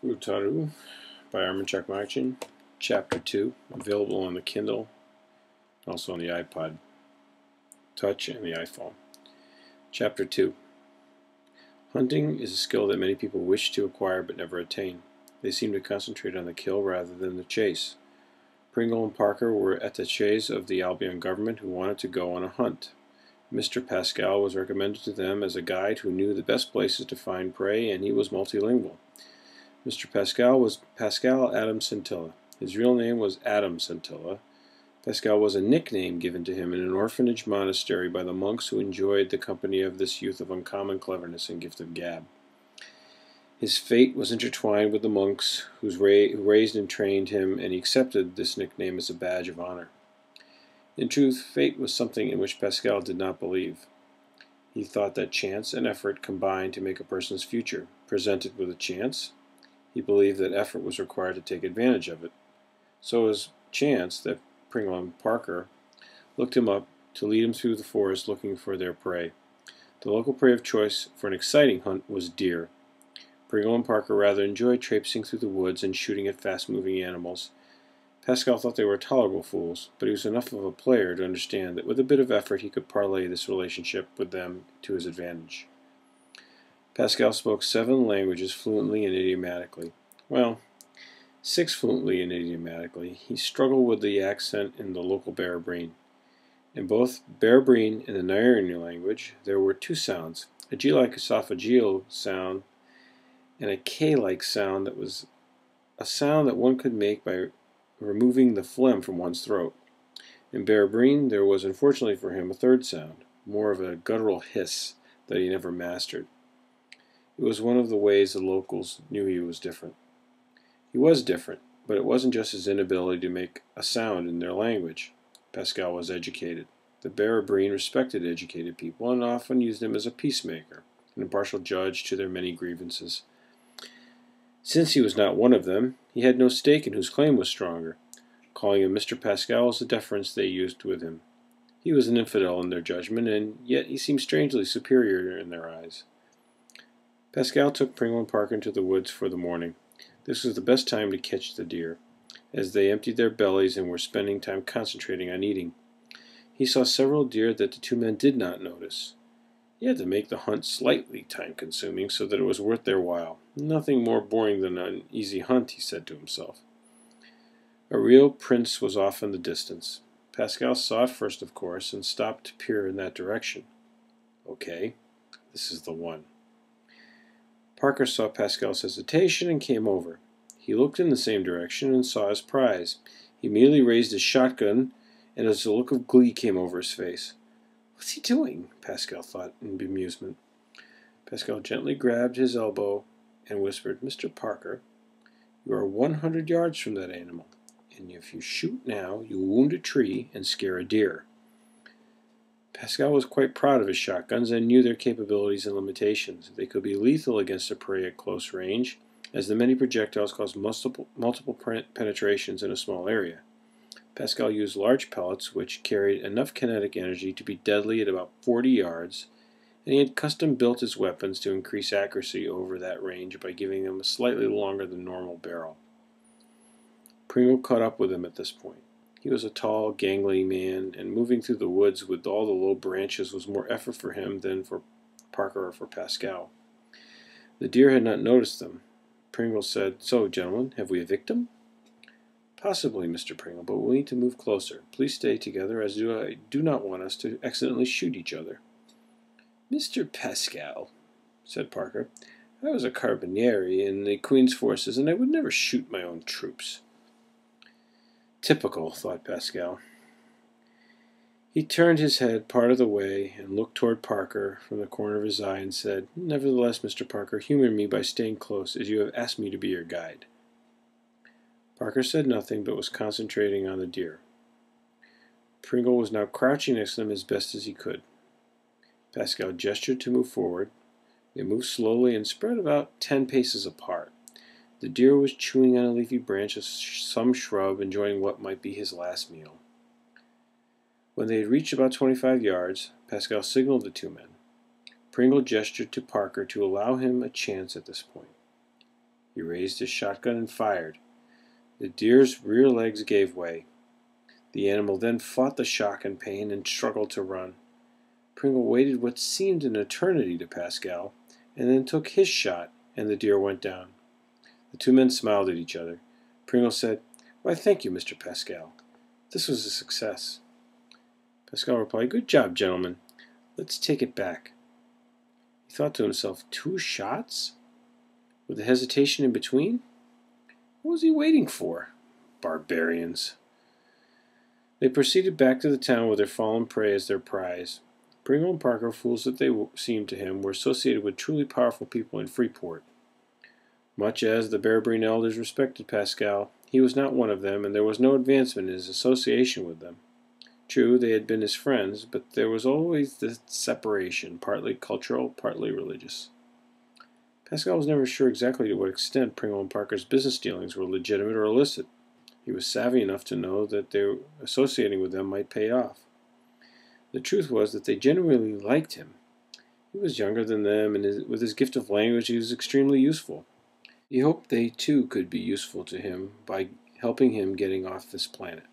Urtaru by Urtaru Chapter 2, available on the Kindle, also on the iPod Touch and the iPhone. Chapter 2. Hunting is a skill that many people wish to acquire but never attain. They seem to concentrate on the kill rather than the chase. Pringle and Parker were attaches of the Albion government who wanted to go on a hunt. Mr. Pascal was recommended to them as a guide who knew the best places to find prey, and he was multilingual. Mr. Pascal was Pascal Adam Scintilla. His real name was Adam Scintilla. Pascal was a nickname given to him in an orphanage monastery by the monks who enjoyed the company of this youth of uncommon cleverness and gift of gab. His fate was intertwined with the monks who raised and trained him, and he accepted this nickname as a badge of honor. In truth, fate was something in which Pascal did not believe. He thought that chance and effort combined to make a person's future. Presented with a chance, he believed that effort was required to take advantage of it. So it was chance that Pringle and Parker looked him up to lead him through the forest looking for their prey. The local prey of choice for an exciting hunt was deer. Pringle and Parker rather enjoyed traipsing through the woods and shooting at fast-moving animals. Pascal thought they were tolerable fools, but he was enough of a player to understand that with a bit of effort he could parlay this relationship with them to his advantage. Pascal spoke 7 languages fluently and idiomatically. Well, 6 fluently and idiomatically. He struggled with the accent in the local Berberine. In both Berberine and the Nairni language, there were 2 sounds, a G-like esophageal sound and a K-like sound that was a sound that one could make by removing the phlegm from one's throat. In Berberine, there was, unfortunately for him, a 3rd sound, more of a guttural hiss that he never mastered. It was one of the ways the locals knew he was different. He was different, but it wasn't just his inability to make a sound in their language. Pascal was educated. The Berberine respected educated people and often used him as a peacemaker, an impartial judge to their many grievances. Since he was not one of them, he had no stake in whose claim was stronger. Calling him Mr. Pascal was the deference they used with him. He was an infidel in their judgment, and yet he seemed strangely superior in their eyes. Pascal took Pringle and Parker into the woods for the morning. This was the best time to catch the deer, as they emptied their bellies and were spending time concentrating on eating. He saw several deer that the 2 men did not notice. He had to make the hunt slightly time-consuming so that it was worth their while. Nothing more boring than an easy hunt, he said to himself. A real prince was off in the distance. Pascal saw it first, of course, and stopped to peer in that direction. Okay, this is the one. Parker saw Pascal's hesitation and came over. He looked in the same direction and saw his prize. He immediately raised his shotgun, and as a look of glee came over his face. What's he doing? Pascal thought in bemusement. Pascal gently grabbed his elbow and whispered, Mr. Parker, you are 100 yards from that animal, and if you shoot now, you will wound a tree and scare a deer. Pascal was quite proud of his shotguns and knew their capabilities and limitations. They could be lethal against a prey at close range, as the many projectiles caused multiple penetrations in a small area. Pascal used large pellets which carried enough kinetic energy to be deadly at about 40 yards, and he had custom-built his weapons to increase accuracy over that range by giving them a slightly longer than normal barrel. Pringle caught up with him at this point. He was a tall, gangly man, and moving through the woods with all the low branches was more effort for him than for Parker or for Pascal. The deer had not noticed them. Pringle said, So, gentlemen, have we a victim? Possibly, Mr. Pringle, but we'll need to move closer. Please stay together, as I do not want us to accidentally shoot each other. Mr. Pascal, said Parker, I was a carabinieri in the Queen's forces, and I would never shoot my own troops. Typical, thought Pascal. He turned his head part of the way and looked toward Parker from the corner of his eye and said, Nevertheless, Mr. Parker, humor me by staying close, as you have asked me to be your guide. Parker said nothing, but was concentrating on the deer. Pringle was now crouching next to him as best as he could. Pascal gestured to move forward. They moved slowly and spread about 10 paces apart. The deer was chewing on a leafy branch of some shrub, enjoying what might be his last meal. When they had reached about 25 yards, Pascal signaled the 2 men. Pringle gestured to Parker to allow him a chance at this point. He raised his shotgun and fired. The deer's rear legs gave way. The animal then fought the shock and pain and struggled to run. Pringle waited what seemed an eternity to Pascal, and then took his shot, and the deer went down. The two men smiled at each other. Pringle said, "Why, thank you, Mr. Pascal. This was a success." Pascal replied, "Good job, gentlemen. Let's take it back." He thought to himself, 2 shots? With a hesitation in between? What was he waiting for? Barbarians. They proceeded back to the town with their fallen prey as their prize. Pringle and Parker, fools that they seemed to him, were associated with truly powerful people in Freeport. Much as the Berberine elders respected Pascal, he was not one of them, and there was no advancement in his association with them. True, they had been his friends, but there was always this separation, partly cultural, partly religious. Pascal was never sure exactly to what extent Pringle and Parker's business dealings were legitimate or illicit. He was savvy enough to know that associating with them might pay off. The truth was that they genuinely liked him. He was younger than them, and with his gift of language he was extremely useful. He hoped they too could be useful to him by helping him getting off this planet.